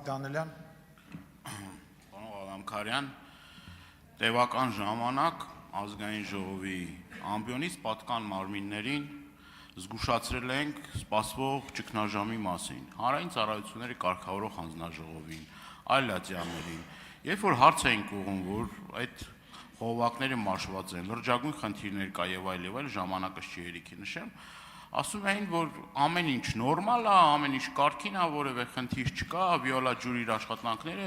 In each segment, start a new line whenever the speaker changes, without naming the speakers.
Մամիկ Դանելյան։
Պարոն Ղալամքարյան, տևական ժամանակ ազգային ժողովի ամբիոնից պատկան մարմիններին զգուշացրել ենք սպասվող ճգնաժամի մասին, հանրային ծառայությունների կարգավորող հանձնաժողովին, այլ ատյաններին, երբ որ հարց էինք ուղղում, որ այդ խողովակները մաշված են, լրջագույն խնդիրներ կա եւ այլ ժամանակը չի երիքի նշեմ, ասում էին, որ ամեն ինչ նորմալ է, ամեն ինչ կարգին է, որևէ խնդիր չկա, Վիոլա ջուրի իր աշխատանքները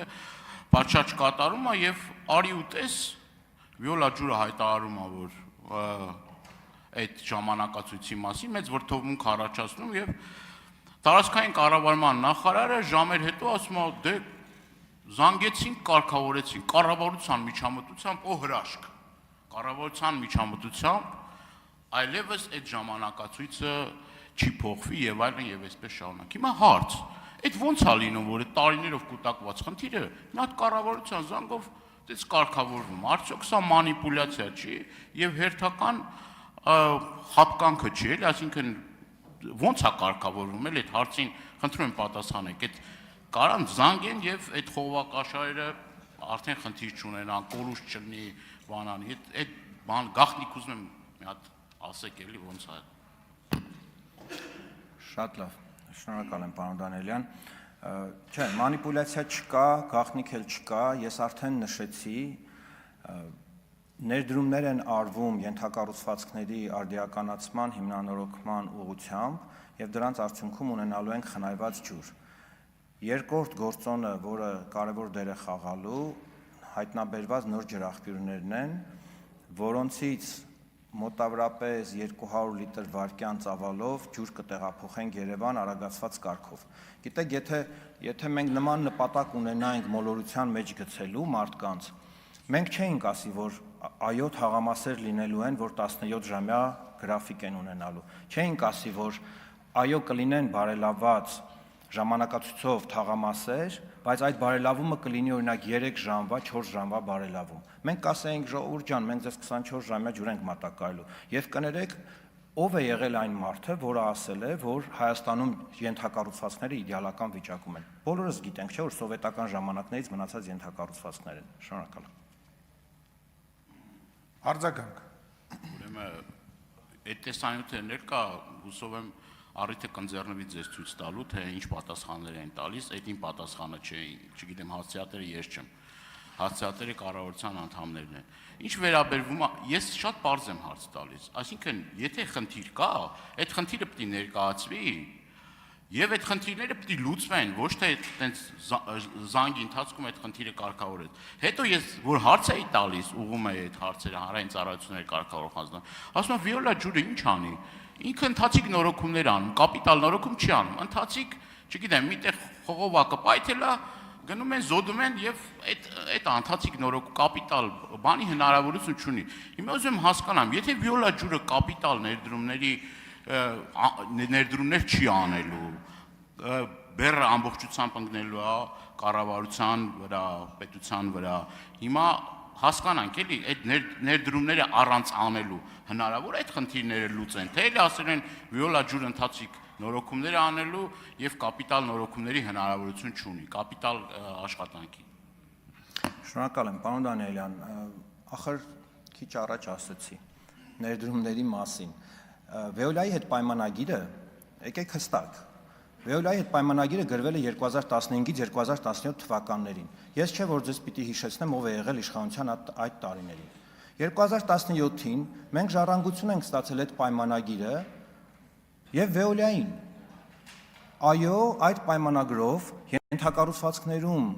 պատշաճ կատարում է եւ արի ու տես Վիոլա ջուրը հայտարարում է, որ այդ ժամանակացույցի մասին մեծ վրդովմունք առաջացնում եւ տարածքային կառավարման նախարարը ժամեր հետո ասում է դե զանգեցին, կարգավորեցին կառավարության միջամտությամբ հրաշք կառավարության միջամտությամբ այլևս այդ ժամանակացույցը չի փոխվի եւ այլն եւ այսպես շարունակ։ Հիմա հարց. այդ ո՞նց է լինում, որ այդ տարիներով կուտակված խնդիրը մի հատ կառավարության զանգով դից կարգավորվում։ Արդյոք սա մանիպուլյացիա չի եւ հերթական խապկանքը չի, էլի, այսինքն ո՞նց է կարգավորվում, էլի այդ հարցին խնդրում եմ պատասխանեք։ Այդ կարան զանգեն եւ այդ խողովակաշարերը արդեն խնդիր չունենան, կորուս չլինի, բանանի։ Այդ բան գաղտնիք ուզում եմ մի հատ ասեք էլի ոնց է։
Շատ լավ, շնորհակալ եմ պարոն Դանելյան։ Չէ, մանիպուլյացիա չկա, գաղտնիք էլ չկա, ես արդեն նշեցի, ներդրումներ են արվում ենթակառուցվածքների արդիականացման, հիմնանորոգման ուղղությամբ եւ դրանց արդյունքում ունենալու ենք խնայված ջուր։ Երկրորդ գործոնը, որը կարևոր դեր է խաղալու, հայտնաբերված նոր ջրաղբյուրներն են, որոնցից մոտավորապես 200 լիտր վարկյան ծավալով ջուր կտեղափոխենք Երևան արագացված կարգով։ Գիտեք, եթե մենք նման նպատակ ունենայինք մոլորության մեջ գցելու մարդկանց, մենք չէինք ասի, որ այո, թաղամասեր լինելու են, որ 17 ժամյա գրաֆիկ են ունենալու։ Չէինք ասի, որ այո, կլինեն բարելաված ժամանակացույցով թաղամասեր, բայց այդ բարելավումը կլինի օրինակ 3 ժամվա, 4 ժամվա բարելավում։ Մենք կասեինք ժողովուրդ ջան, մենք ձեզ 24 ժամյա ջուր ենք մատակարելու։ Եվ կներեք, ով է եղել այն մարդը, որը ասել է, որ Հայաստանում ենթակառուցվածքները իդեալական վիճակում են։ Բոլորս գիտենք, չէ՞, որ սովետական ժամանակներից մնացած ենթակառուցվածքներ են։ Շնորհակալ եմ։
Արձագանք։
Ուրեմն այդ տեսանյութերներ կա, հուսով եմ առիթը կընձեռնվի ձեզ ցույց տալու, թե ինչ պատասխաններ են տալիս, այդին պատասխանը չէ, չգիտեմ, հասցեատերը ես չեմ, հասցեատերը կառավարության անդամներն են։ Ինչ վերաբերվում է, ես շատ պարզ եմ հարց տալիս, այսինքն, եթե խնդիր կա, այդ խնդիրը պետք է ներկայացվի, եւ այդ խնդիրները պետք է լուծվեն, ոչ թե այդպես զանգի ընթացքում այդ խնդիրը կարգավորել։ Հետո ես որ հարց էի տալիս, ուղում էի այդ հարցերը հանրային ծառայությունների կարգավորող հանձնան, ասում եմ Վիոլա ջուրը ինչ անի։ Ինքը ընթացիկ նորոգումներ անում, կապիտալ նորոգում չի անում, ընթացիկ, չգիտեմ, միտեղ խողովակը պայթել է, գնում են, զոդում են եւ այդ ընթացիկ նորոգ կապիտալ բանի հնարավորություն չունի։ Հիմա ուզում եմ հասկանամ, եթե Վիոլա ջուրը կապիտալ ներդրումներ չի անելու, բեռը ամբողջությամբ ընկնելու է կառավարության վրա, պետության վրա, հիմա հասկանանք էլի այդ ներդրումները առանց անելու հնարավոր է այդ խնդիրները լուծեն, թե էլի ասել են Վիոլա ջուր ընթացիկ նորոգումներ անելու եւ կապիտալ նորոգումների հնարավորություն չունի, կապիտալ աշխատանքի։
Շնորհակալ եմ, պարոն Դանելյան, ախր քիչ առաջ ասացի ներդրումների մասին։ Վիոլայի հետ պայմանագիրը, եկեք հստակ, Վիոլայի հետ պայմանագիրը գրվել է 2015-ից 2017 թվականներին։ Ես չէ որ ձեզ պիտի հիշեցնեմ ով է եղել իշխանության այդ տարիներին։ 2017-ին մենք ժառանգություն ենք ստացել այդ պայմանագիրը եւ Վիոլային։ Այո, այդ պայմանագրով ենթակառուցվածքներում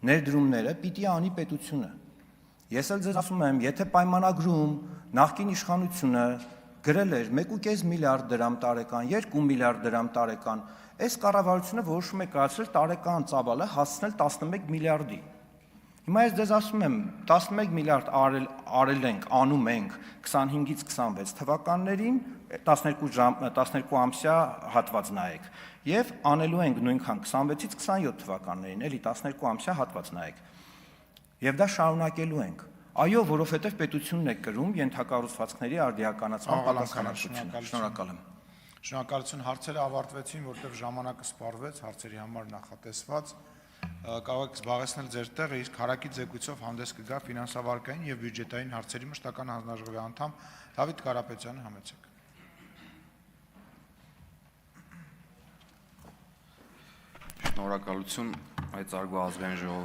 ներդրումները պիտի անի պետությունը։ Ես էլ ձեզ ասում եմ, եթե պայմանագրում նախկին իշխանությունը գրել էր 1.5 միլիարդ դրամ տարեկան, 2 միլիարդ դրամ տարեկան, այս կառավարությունը որոշում է կայացրել տարեկան ծավալը հասցնել 11 միլիարդի։ Հիմա ես ձեզ ասում եմ, 11 միլիարդ արել ենք, անում ենք 25-ից 26 թվականներին, 12 ամսյա հատված նայեք, եւ անելու ենք նույնքան 26-ից 27 թվականներին, էլի 12 ամսյա հատված նայեք։ Եվ դա շարունակելու ենք։ Այո, որովհետև պետությունն է կրում ենթակառուցվածքների արդիականացման պատասխանատվությունը։ Շնորհակալ եմ։
Շնորհակալություն, հարցերը ավարտվեցին, որտեղ ժամանակը սպառվեց, հարցերի համար նախատեսված։ կարող եք զբաղեցնել ձեր տեղը, իսկ հարակից զեկույցով հանդես կգա ֆինանսավարկային եւ բյուջետային հարցերի մշտական հանձնաժողովի անդամ Դավիթ Կարապետյանը, համեցեք։
Շնորհակալություն այդ արգո ազգային ժողովի